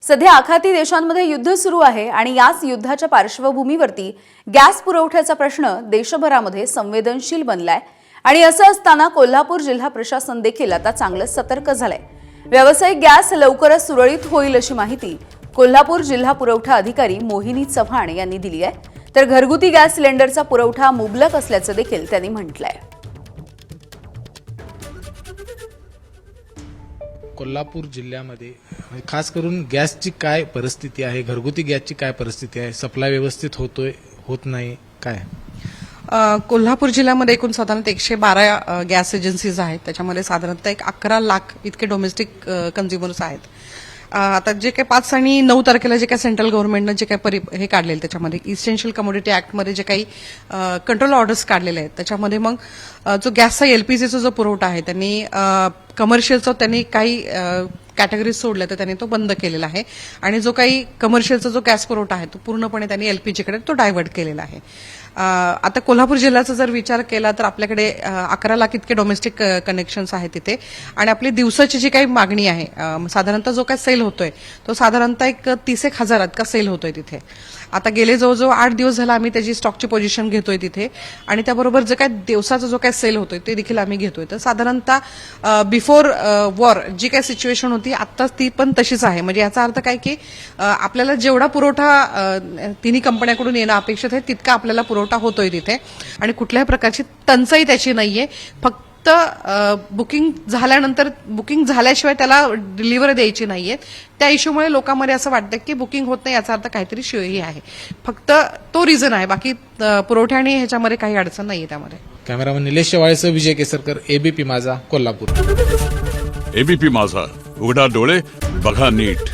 सध्या आखाती देशांमध्ये युद्ध सुरू आहे आणि याच युद्धाच्या पार्श्वभूमीवरती गॅस पुरवठ्याचा प्रश्न देशभरामध्ये संवेदनशील बनलाय आणि असं असताना कोल्हापूर जिल्हा प्रशासन देखील आता चांगलंच सतर्क झालंय। व्यावसायिक गॅस लवकरच सुरळीत होईल अशी माहिती कोल्हापूर जिल्हा पुरवठा अधिकारी मोहिनी चव्हाण यांनी दिली आहे। तर घरगुती गॅस सिलेंडरचा पुरवठा मुबलक असल्याचं देखील त्यांनी म्हटलंय। कोल्हापूर जिल्ह्यामध्ये खास करून गॅसची काय परिस्थिती आहे, घरगुती गॅसची काय परिस्थिती आहे, सप्लाय व्यवस्थित होतोय होत नाही काय? कोल्हापूर जिल्ह्यामध्ये एकूण साधारणतः 112 गॅस एजन्सीज आहेत। त्याच्यामध्ये साधारणतः 11 लाख इतके डोमेस्टिक कन्झ्युमर्स आहेत। आता जे काही 5 आणि 9 तारखेला जे काही सेंट्रल गव्हर्नमेंटनं जे काही हे काढलेलं त्याच्यामध्ये इसेन्शियल कमोडिटी ऍक्टमध्ये जे काही कंट्रोल ऑर्डर्स काढलेले आहेत त्याच्यामध्ये मग जो गॅसचा एलपीजीचा जो पुरवठा आहे त्यांनी कमर्शियलचा त्यांनी काही कॅटेगरीज सोडल्या तर त्यांनी तो बंद केलेला आहे आणि जो काही कमर्शियलचा जो गॅस पुरवठा आहे तो पूर्णपणे त्यांनी एलपीजीकडे तो डायव्हर्ट केलेला आहे। आता कोल्हापूर जिल्ह्याचा जर विचार केला तर आपल्याकडे 11 लाख इतके डोमेस्टिक कनेक्शन्स आहेत तिथे आणि आपली दिवसाची जी काही मागणी आहे साधारणतः जो काही सेल होतोय तो साधारणतः एक 30,000 इतका सेल होतोय तिथे। आता गेले जवळजवळ 8 दिवस झाला आम्ही त्याची स्टॉकची पोझिशन घेतोय तिथे आणि त्याबरोबर जे काही दिवसाचा जो काही सेल होतोय ते देखील आम्ही घेतोय। तर साधारणतः बिफोर वॉर जी काही सिच्युएशन होती आता ती पण तशीच आहे। म्हणजे याचा अर्थ काय की आपल्याला जेवढा पुरवठा तिन्ही कंपन्यांकडून येणं अपेक्षित आहे तितका आपल्याला पुरवठा होतोय तिथे आणि कुठल्याही प्रकारची टंचाई त्याची नाहीये। फक्त बुकिंग झाल्यानंतर बुकिंग झाल्याशिवाय त्याला डिलिव्हरी द्यायची नाहीये। त्या इश्यूमुळे लोकांमध्ये असं वाटतं की बुकिंग होत नाही याचा अर्थ काहीतरी शिळही आहे। फक्त तो रिझन आहे, बाकी पुरवठ्याने ह्याच्यामध्ये काही अडचण नाहीये त्यामध्ये। कॅमेरामन निलेश शेवाळेसह विजय केसरकर, एबीपी माझा, कोल्हापूर। एबीपी माझा, उघडा डोळे बघा नीट।